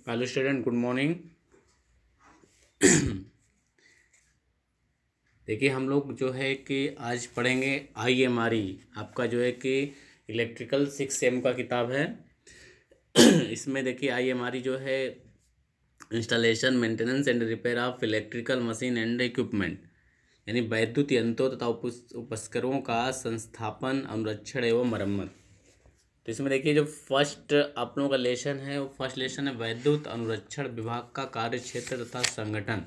Hello student, good morning. देखिए हम लोग जो है कि आज पढ़ेंगे IMRE। आपका जो है कि इलेक्ट्रिकल 6 का किताब है। इसमें देखिए IMRE जो है installation, maintenance and repair of electrical machine and equipment, यानी वैद्युत यंत्रों तथा उपकरणों का संस्थापन, अनुरक्षण एवं मरम्मत। तो इसमें देखिए जो फर्स्ट आप लोगों का लेसन है वो फर्स्ट लेसन है वैद्युत अनुरक्षण विभाग का कार्य क्षेत्र तथा संगठन।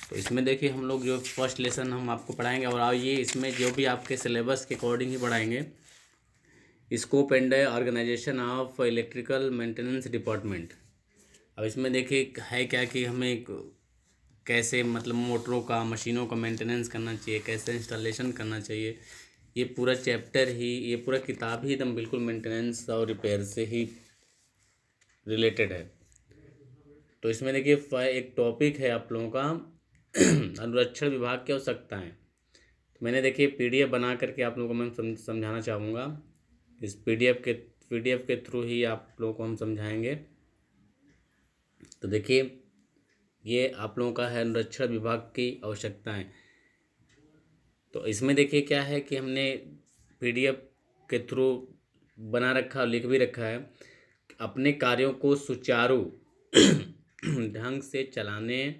तो इसमें देखिए हम लोग जो फर्स्ट लेसन हम आपको पढ़ाएंगे और आइए इसमें जो भी आपके सिलेबस के अकॉर्डिंग ही पढ़ाएंगे। Scope and organisation of electrical maintenance department. अब इसमें देखिए है क्या कि हमें कैसे मतलब मोटरों का, मशीनों का मेंटेनेंस करना चाहिए, कैसे इंस्टॉलेशन करना चाहिए, ये पूरा चैप्टर ही, ये पूरा किताब ही एकदम बिल्कुल मेंटेनेंस और रिपेयर से ही रिलेटेड है। तो इसमें देखिए एक टॉपिक है आप लोगों का अनुरक्षण विभाग की आवश्यकताएं। तो मैंने देखिए PDF बना करके आप लोगों को मैं समझाना चाहूँगा। इस PDF के थ्रू ही आप लोगों को हम समझाएंगे। तो देखिए ये आप लोगों का है अनुरक्षण विभाग की आवश्यकताएं। तो इसमें देखिए क्या है कि हमने PDF के थ्रू बना रखा, लिख भी रखा है। अपने कार्यों को सुचारू ढंग से चलाने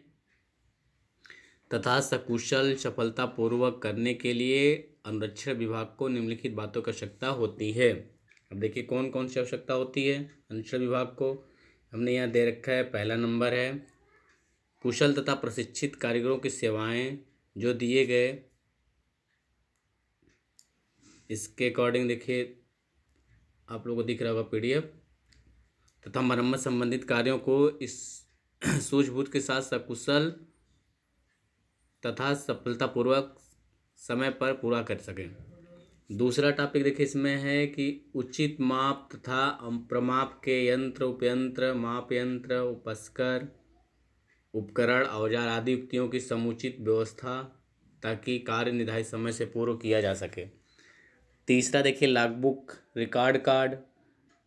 तथा सकुशल सफलतापूर्वक करने के लिए अनुरक्षण विभाग को निम्नलिखित बातों की आवश्यकता होती है। अब देखिए कौन कौन सी आवश्यकता होती है अनुरक्षण विभाग को, हमने यहाँ दे रखा है। पहला नंबर है कुशल तथा प्रशिक्षित कारीगरों की सेवाएं जो दिए गए इसके अकॉर्डिंग देखिए आप लोगों को दिख रहा होगा PDF, तथा मरम्मत संबंधित कार्यों को इस सूझबूझ के साथ सकुशल तथा सफलतापूर्वक समय पर पूरा कर सकें। दूसरा टॉपिक देखिए इसमें है कि उचित माप तथा प्रमाप के यंत्र, उपयंत्र, माप यंत्र, उपकरण, औजार आदि युक्तियों की समुचित व्यवस्था ताकि कार्य निर्धारित समय से पूर्ण किया जा सके। तीसरा देखिए लॉगबुक, रिकॉर्ड कार्ड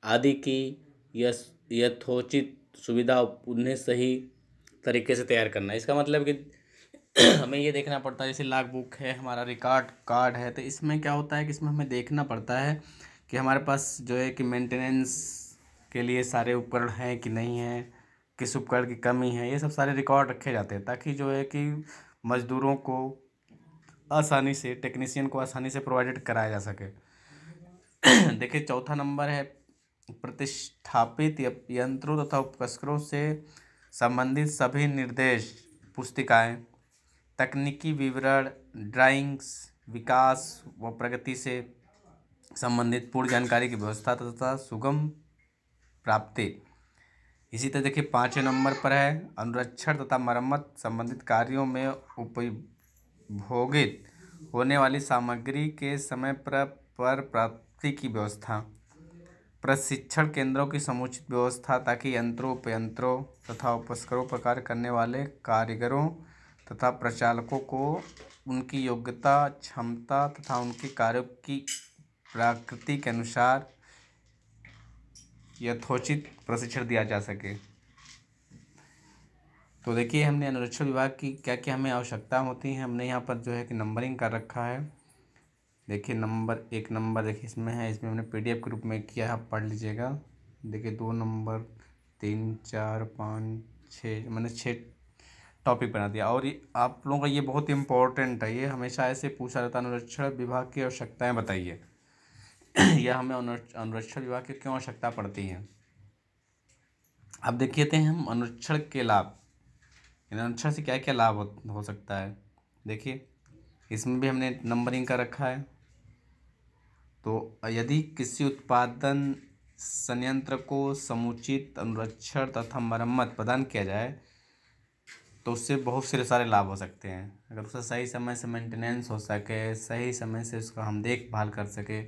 आदि की यथोचित सुविधा उन्हें सही तरीके से तैयार करना। इसका मतलब कि हमें ये देखना पड़ता है, जैसे लॉगबुक है, हमारा रिकॉर्ड कार्ड है, तो इसमें क्या होता है कि इसमें हमें देखना पड़ता है कि हमारे पास जो है कि मेंटेनेंस के लिए सारे उपकरण हैं कि नहीं है, किस उपकरण की कमी है, ये सब सारे रिकॉर्ड रखे जाते हैं ताकि जो है कि मज़दूरों को आसानी से, टेक्नीशियन को आसानी से प्रोवाइडेड कराया जा सके। देखिए चौथा नंबर है प्रतिष्ठापित यंत्रों तथा उपकरणों से संबंधित सभी निर्देश, पुस्तिकाएं, तकनीकी विवरण, ड्राइंग्स, विकास व प्रगति से संबंधित पूर्ण जानकारी की व्यवस्था तथा सुगम प्राप्ति। इसी तरह देखिए 5वें नंबर पर है अनुरक्षण तथा मरम्मत संबंधित कार्यों में उपभोगित होने वाली सामग्री के समय पर प्राप्ति की व्यवस्था। प्रशिक्षण केंद्रों की समुचित व्यवस्था ताकि यंत्रों, उपयंत्रों तथा उपकरणों पर कार्य करने वाले कारीगरों तथा प्रचालकों को उनकी योग्यता, क्षमता तथा उनके कार्यों की प्रकृति के अनुसार यथोचित प्रशिक्षण दिया जा सके। तो देखिए हमने अनुरक्षण विभाग की क्या क्या हमें आवश्यकता होती है, हमने यहाँ पर जो है कि नंबरिंग कर रखा है। देखिए एक नंबर देखिए इसमें है, इसमें हमने PDF के रूप में किया है, आप पढ़ लीजिएगा। देखिए 2 नंबर, 3, 4, 5, 6, मैंने 6 टॉपिक बना दिया। और ये आप लोगों का ये बहुत इंपॉर्टेंट है, ये हमेशा ऐसे पूछा जाता है अनुरक्षण विभाग की आवश्यकताएं बताइए। यह हमें अनुरक्षण विभाग की क्यों आवश्यकता पड़ती है। अब देखिए थे हम अनुरक्षण के लाभ, अनुरक्षण से क्या क्या लाभ हो सकता है। देखिए इसमें भी हमने नंबरिंग कर रखा है। तो यदि किसी उत्पादन संयंत्र को समुचित अनुरक्षण तथा मरम्मत प्रदान किया जाए तो उससे बहुत सारे लाभ हो सकते हैं। अगर उसका सही समय से मेंटेनेंस हो सके, सही समय से उसका हम देखभाल कर सके,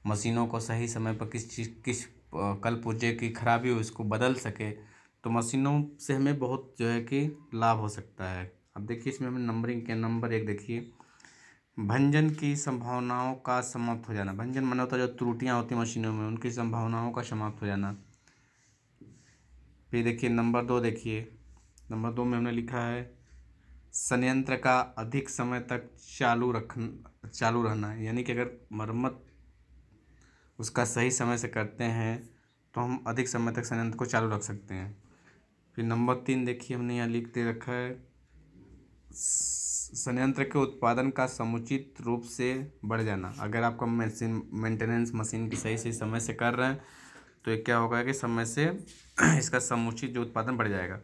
मशीनों को सही समय पर किस कल पुर्जे की खराबी हो उसको बदल सके, तो मशीनों से हमें बहुत जो है कि लाभ हो सकता है। अब देखिए इसमें हमें नंबरिंग के नंबर 1 देखिए भंजन की संभावनाओं का समाप्त हो जाना। भंजन माना होता है जो त्रुटियां होती हैं मशीनों में, उनकी संभावनाओं का समाप्त हो जाना। फिर देखिए नंबर 2, देखिए नंबर 2 में हमने लिखा है संयंत्र का अधिक समय तक चालू रहना, यानी कि अगर मरम्मत उसका सही समय से करते हैं तो हम अधिक समय तक संयंत्र को चालू रख सकते हैं। फिर नंबर 3 देखिए हमने यहाँ लिख दे रखा है संयंत्र के उत्पादन का समुचित रूप से बढ़ जाना। अगर आपका मेंटेनेंस मशीन की सही समय से कर रहे हैं तो ये क्या होगा कि समय से इसका समुचित जो उत्पादन बढ़ जाएगा।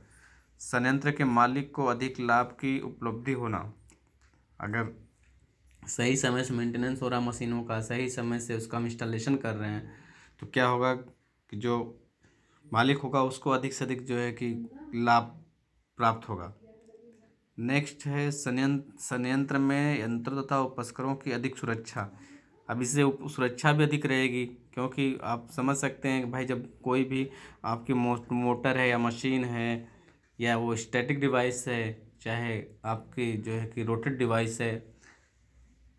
संयंत्र के मालिक को अधिक लाभ की उपलब्धि होना। अगर सही समय से मेंटेनेंस हो रहा मशीनों का, सही समय से उसका हम इंस्टॉलेशन कर रहे हैं तो क्या होगा कि जो मालिक होगा उसको अधिक से अधिक जो है कि लाभ प्राप्त होगा। नेक्स्ट है संयंत्र में यंत्रों तथा उपकरणों की अधिक सुरक्षा। अब इससे सुरक्षा भी अधिक रहेगी, क्योंकि आप समझ सकते हैं कि भाई जब कोई भी आपकी मोटर है या मशीन है या वो स्टैटिक डिवाइस है, चाहे आपकी जो है कि रोटेट डिवाइस है,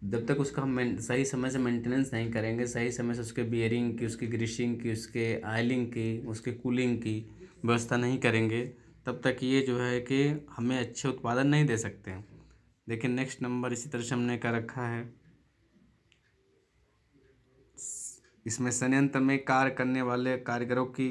जब तक उसका हम सही समय से मेंटेनेंस नहीं करेंगे, सही समय से उसके बियरिंग की, उसकी ग्रीसिंग की, उसके आयलिंग की, उसके कूलिंग की व्यवस्था नहीं करेंगे, तब तक ये जो है कि हमें अच्छे उत्पादन नहीं दे सकते हैं। देखिए नेक्स्ट नंबर इसी तरह से हमने कर रखा है, इसमें संयंत्र में कार्य करने वाले कारीगरों की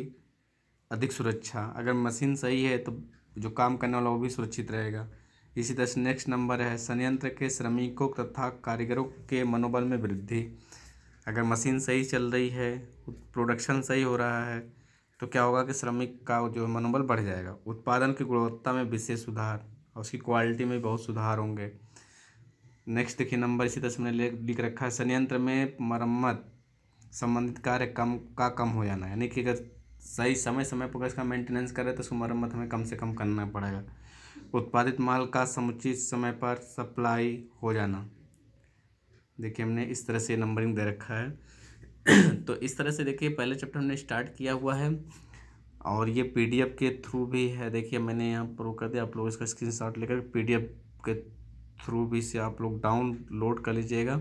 अधिक सुरक्षा। अगर मशीन सही है तो जो काम करने वाला वो भी सुरक्षित रहेगा। इसी तरह से नेक्स्ट नंबर है संयंत्र के श्रमिकों तथा कारीगरों के मनोबल में वृद्धि। अगर मशीन सही चल रही है, प्रोडक्शन सही हो रहा है तो क्या होगा कि श्रमिक का जो मनोबल बढ़ जाएगा। उत्पादन की गुणवत्ता में विशेष सुधार और उसकी क्वालिटी में बहुत सुधार होंगे। नेक्स्ट देखिए नंबर इसी तरह से हमने लिख रखा है संयंत्र में मरम्मत संबंधित कार्य कम हो जाना, यानी कि अगर सही समय पर इसका मेंटेनेंस करें तो उसको मरम्मत हमें कम से कम करना पड़ेगा। उत्पादित माल का समुचित समय पर सप्लाई हो जाना। देखिए हमने इस तरह से नंबरिंग दे रखा है। तो इस तरह से देखिए पहले चैप्टर हमने स्टार्ट किया हुआ है और ये पीडीएफ के थ्रू भी है। देखिए मैंने यहाँ पर कर दिया, आप लोग इसका स्क्रीनशॉट लेकर पीडीएफ के थ्रू भी से आप लोग डाउनलोड कर लीजिएगा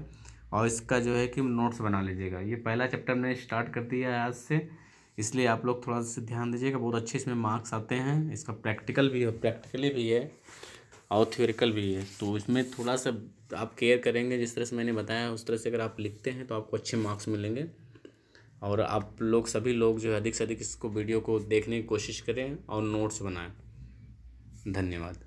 और इसका जो है कि नोट्स बना लीजिएगा। ये पहला चैप्टर मैंने स्टार्ट कर दिया है आज से, इसलिए आप लोग थोड़ा सा ध्यान दीजिएगा। बहुत अच्छे इसमें मार्क्स आते हैं। इसका प्रैक्टिकली भी है और थ्योरिकल भी है, तो इसमें थोड़ा सा आप केयर करेंगे। जिस तरह से मैंने बताया उस तरह से अगर आप लिखते हैं तो आपको अच्छे मार्क्स मिलेंगे। और आप लोग सभी लोग जो है अधिक से अधिक इसको वीडियो को देखने की कोशिश करें और नोट्स बनाएं। धन्यवाद।